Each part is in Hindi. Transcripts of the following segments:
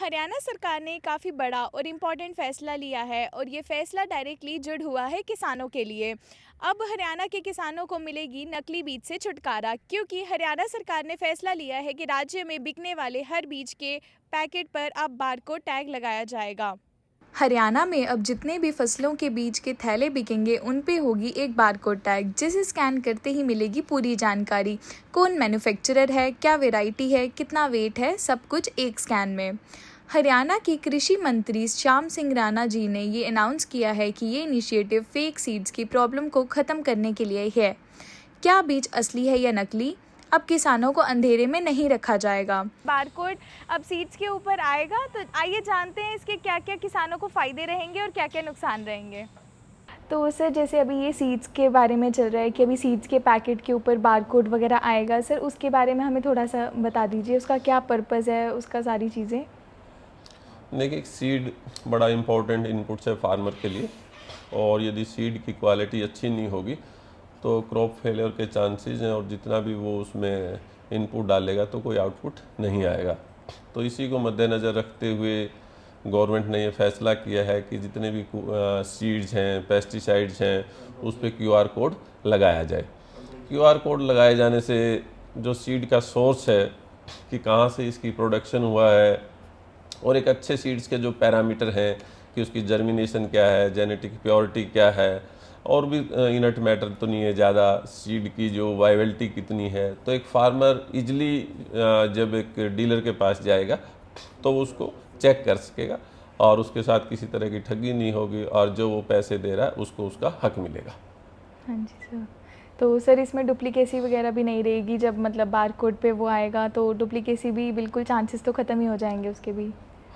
हरियाणा सरकार ने काफ़ी बड़ा और इम्पॉर्टेंट फ़ैसला लिया है और ये फ़ैसला डायरेक्टली जुड़ हुआ है किसानों के लिए। अब हरियाणा के किसानों को मिलेगी नकली बीज से छुटकारा, क्योंकि हरियाणा सरकार ने फ़ैसला लिया है कि राज्य में बिकने वाले हर बीज के पैकेट पर अब बारकोड टैग लगाया जाएगा। हरियाणा में अब जितने भी फसलों के बीज के थैले बिकेंगे उन पे होगी एक बारकोड टैग, जिसे स्कैन करते ही मिलेगी पूरी जानकारी। कौन मैन्युफैक्चरर है, क्या वैरायटी है, कितना वेट है, सब कुछ एक स्कैन में। हरियाणा के कृषि मंत्री श्याम सिंह राणा जी ने ये अनाउंस किया है कि ये इनिशिएटिव फेक सीड्स की प्रॉब्लम को ख़त्म करने के लिए है। क्या बीज असली है या नकली, अब किसानों को अंधेरे में नहीं रखा जाएगा। बारकोड अब सीड्स के ऊपर आएगा, तो आइए जानते हैं इसके क्या क्या किसानों को फ़ायदे रहेंगे और क्या क्या नुकसान रहेंगे। तो सर, जैसे अभी ये सीड्स के बारे में चल रहा है कि अभी सीड्स के पैकेट के ऊपर बारकोड वगैरह आएगा, सर उसके बारे में हमें थोड़ा सा बता दीजिए, उसका क्या पर्पज़ है, उसका सारी चीज़ें। देखिए, सीड बड़ा इम्पोर्टेंट इनपुट है फार्मर के लिए, और यदि सीड की क्वालिटी अच्छी नहीं होगी तो क्रॉप फेलियर के चांसेस हैं, और जितना भी वो उसमें इनपुट डालेगा तो कोई आउटपुट नहीं आएगा। तो इसी को मद्देनज़र रखते हुए गवर्नमेंट ने ये फैसला किया है कि जितने भी सीड्स हैं, पेस्टिसाइड्स हैं, उस पर QR कोड लगाया जाए। QR कोड लगाए जाने से जो सीड का सोर्स है कि कहाँ से इसकी प्रोडक्शन हुआ है, और एक अच्छे सीड्स के जो पैरामीटर हैं कि उसकी जर्मिनेशन क्या है, जेनेटिक प्योरिटी क्या है, और भी इनर्ट मैटर तो नहीं है ज़्यादा, सीड की जो वाइबिलिटी कितनी है, तो एक फार्मर इजली जब एक डीलर के पास जाएगा तो वो उसको चेक कर सकेगा, और उसके साथ किसी तरह की ठगी नहीं होगी, और जो वो पैसे दे रहा है उसको उसका हक मिलेगा। हाँ जी सर। तो सर, इसमें डुप्लीकेसी वगैरह भी नहीं रहेगी, जब मतलब बारकोड पे वो आएगा तो डुप्लीकेसी भी बिल्कुल, चांसेस तो ख़त्म ही हो जाएंगे उसके भी।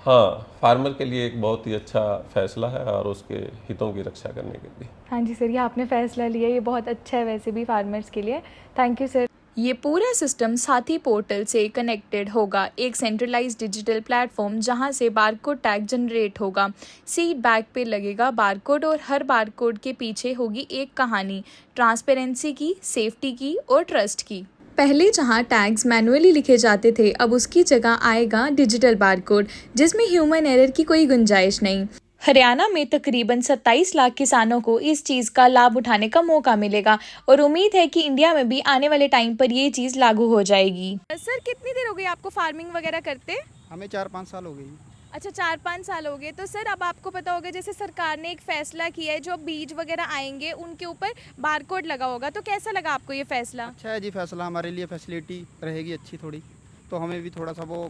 हाँ, फार्मर के लिए एक बहुत ही अच्छा फैसला है, और उसके हितों की रक्षा करने के लिए। हाँ जी सर, ये आपने फ़ैसला लिया, ये बहुत अच्छा है वैसे भी फार्मर्स के लिए। Thank you sir. ये पूरा सिस्टम साथी पोर्टल से कनेक्टेड होगा, एक सेंट्रलाइज्ड डिजिटल प्लेटफॉर्म जहां से बारकोड टैग जनरेट होगा। सीड बैग पे लगेगा बारकोड और हर बारकोड के पीछे होगी एक कहानी, ट्रांसपेरेंसी की, सेफ्टी की और ट्रस्ट की। पहले जहां टैग्स मैनुअली लिखे जाते थे, अब उसकी जगह आएगा डिजिटल बारकोड, जिसमें ह्यूमन एरर की कोई गुंजाइश नहीं। हरियाणा में तकरीबन 27 लाख किसानों को इस चीज़ का लाभ उठाने का मौका मिलेगा, और उम्मीद है कि इंडिया में भी आने वाले टाइम पर ये चीज़ लागू हो जाएगी। सर, कितनी देर हो गई आपको फार्मिंग वगैरह करते? हमें 4-5 साल हो गई। अच्छा, 4-5 साल हो गए। तो सर, अब आपको पता होगा जैसे सरकार ने एक फ़ैसला किया है, जो बीज वगैरह आएंगे उनके ऊपर बारकोड लगा होगा, तो कैसा लगा आपको ये फ़ैसला? अच्छा है जी फैसला, हमारे लिए फैसिलिटी रहेगी अच्छी थोड़ी, तो हमें भी थोड़ा सा वो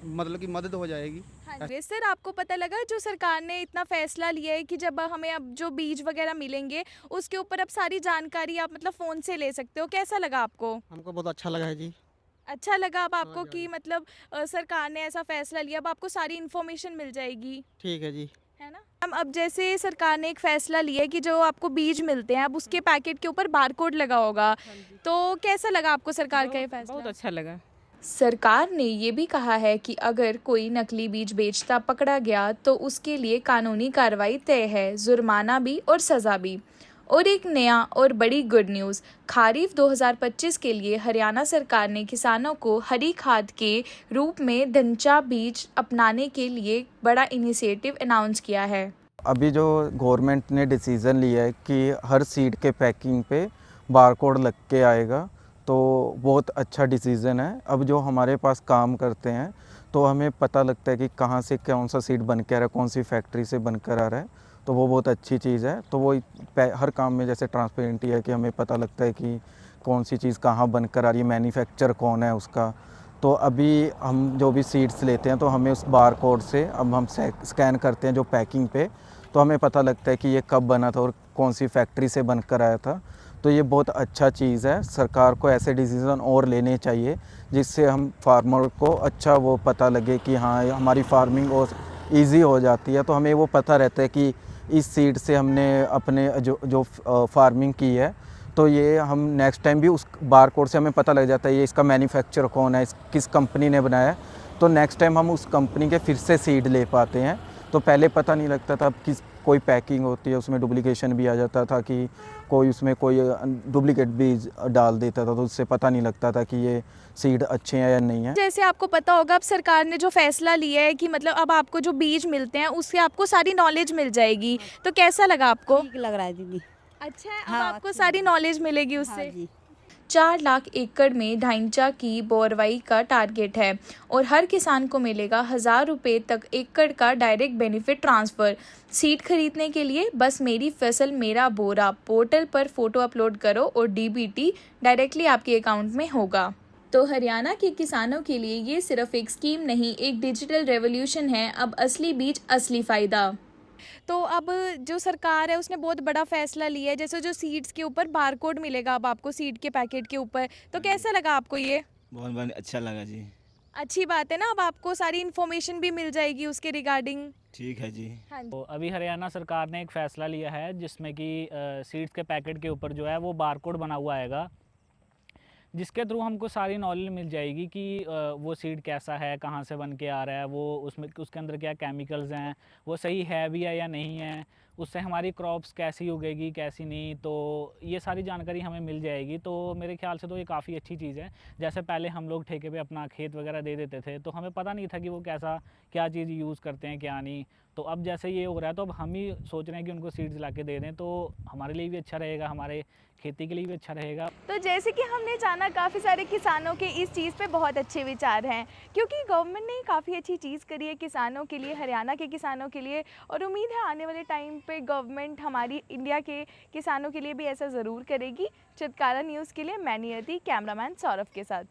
मतलब कि मदद हो जाएगी। हाँ जी सर, आपको पता लगा जो सरकार ने इतना फैसला लिया है कि जब हमें अब जो बीज वगैरह मिलेंगे उसके ऊपर अब सारी जानकारी आप मतलब फ़ोन से ले सकते हो, कैसा लगा आपको? हमको बहुत अच्छा लगा है जी। अच्छा लगा अब हाँ आपको जी, हाँ कि जी। मतलब सरकार ने ऐसा फैसला लिया, अब आपको सारी इन्फॉर्मेशन मिल जाएगी, ठीक है जी। है ना? अब जैसे सरकार ने एक फैसला लिया है कि जो आपको बीज मिलते हैं अब उसके पैकेट के ऊपर बारकोड लगा होगा, तो कैसा लगा आपको सरकार का ये बहुत फैसला? अच्छा लगा। सरकार ने ये भी कहा है कि अगर कोई नकली बीज बेचता पकड़ा गया तो उसके लिए कानूनी कार्रवाई तय है, जुर्माना भी और सज़ा भी। और एक नया और बड़ी गुड न्यूज़, खरीफ 2025 के लिए हरियाणा सरकार ने किसानों को हरी खाद के रूप में धनचा बीज अपनाने के लिए बड़ा इनिशिएटिव अनाउंस किया है। अभी जो गवर्नमेंट ने डिसीज़न लिया है कि हर सीड के पैकिंग पे बारकोड लग के आएगा, तो बहुत अच्छा डिसीज़न है। अब जो हमारे पास काम करते हैं तो हमें पता लगता है कि कहाँ से कौन सा सीड बन के आ रहा है, कौन सी फैक्ट्री से बनकर आ रहा है, तो वो बहुत अच्छी चीज़ है। तो वो हर काम में जैसे ट्रांसपेरेंटी है कि हमें पता लगता है कि कौन सी चीज़ कहाँ बनकर आ रही है, मैन्युफैक्चर कौन है उसका। तो अभी हम जो भी सीड्स लेते हैं तो हमें उस बार कोड से अब हम स्कैन करते हैं जो पैकिंग पे, तो हमें पता लगता है कि ये कब बना था और कौन सी फैक्ट्री से बनकर आया था। तो ये बहुत अच्छा चीज़ है, सरकार को ऐसे डिसीज़न और लेने चाहिए जिससे हम फार्मर को अच्छा वो पता लगे कि हाँ हमारी फार्मिंग और ईज़ी हो जाती है। तो हमें वो पता रहता है कि इस सीड से हमने अपने जो फार्मिंग की है, तो ये हम नेक्स्ट टाइम भी उस बारकोड से हमें पता लग जाता है ये इसका मैन्युफैक्चर कौन है, किस कंपनी ने बनाया है। तो नेक्स्ट टाइम हम उस कंपनी के फिर से सीड ले पाते हैं। तो पहले पता नहीं लगता था, किस कोई पैकिंग होती है उसमें डुप्लीकेशन भी आ जाता था कि कोई उसमें कोई डुप्लीकेट बीज डाल देता था, तो उससे पता नहीं लगता था कि ये सीड अच्छे हैं या नहीं है। जैसे आपको पता होगा अब सरकार ने जो फैसला लिया है कि मतलब अब आपको जो बीज मिलते हैं उससे आपको सारी नॉलेज मिल जाएगी, तो कैसा लगा आपको? ठीक लग रहा है दीदी। अच्छा है, अब हाँ, आपको अच्छी सारी नॉलेज मिलेगी हाँ उससे। जी। 4 लाख एकड़ में ढांचा की बोरवाई का टारगेट है और हर किसान को मिलेगा 1000 रुपये तक एकड़ का डायरेक्ट बेनिफिट ट्रांसफ़र। सीड खरीदने के लिए बस मेरी फसल मेरा बोरा पोर्टल पर फ़ोटो अपलोड करो और डीबीटी डायरेक्टली आपके अकाउंट में होगा। तो हरियाणा के किसानों के लिए ये सिर्फ एक स्कीम नहीं, एक डिजिटल रेवोल्यूशन है। अब असली बीज असली फ़ायदा। तो अब जो सरकार है उसने बहुत बड़ा फैसला लिया है, जैसे जो सीड्स के ऊपर बारकोड मिलेगा अब आपको सीड के पैकेट के ऊपर, तो कैसा लगा आपको ये? बहुत बहुत अच्छा लगा जी। अच्छी बात है ना, अब आपको सारी इन्फॉर्मेशन भी मिल जाएगी उसके रिगार्डिंग। ठीक है जी। हाँ जी। तो अभी हरियाणा सरकार ने एक फ़ैसला लिया है जिसमें कि सीड्स के पैकेट के ऊपर जो है वो बारकोड बना हुआ आएगा, जिसके थ्रू हमको सारी नॉलेज मिल जाएगी कि वो सीड कैसा है, कहाँ से बन के आ रहा है, वो उसमें उसके अंदर क्या केमिकल्स हैं, वो सही है भी है या नहीं है, उससे हमारी क्रॉप्स कैसी उगेगी कैसी नहीं, तो ये सारी जानकारी हमें मिल जाएगी। तो मेरे ख्याल से तो ये काफ़ी अच्छी चीज़ है। जैसे पहले हम लोग ठेके पे अपना खेत वगैरह दे देते थे तो हमें पता नहीं था कि वो कैसा क्या चीज़ यूज़ करते हैं क्या नहीं। तो अब जैसे ये हो रहा है तो अब हम ही सोच रहे हैं कि उनको सीड्स ला के दे दें, तो हमारे लिए भी अच्छा रहेगा, हमारे खेती के लिए भी अच्छा रहेगा। तो जैसे कि हमने जाना काफ़ी सारे किसानों के इस चीज़ पे बहुत अच्छे विचार हैं, क्योंकि गवर्नमेंट ने काफ़ी अच्छी चीज़ करी है किसानों के लिए, हरियाणा के किसानों के लिए, और उम्मीद है आने वाले टाइम पे गवर्नमेंट हमारी इंडिया के किसानों के लिए भी ऐसा ज़रूर करेगी। चुटकारा न्यूज़ के लिए मैं नियति, कैमरामैन सौरभ के साथ।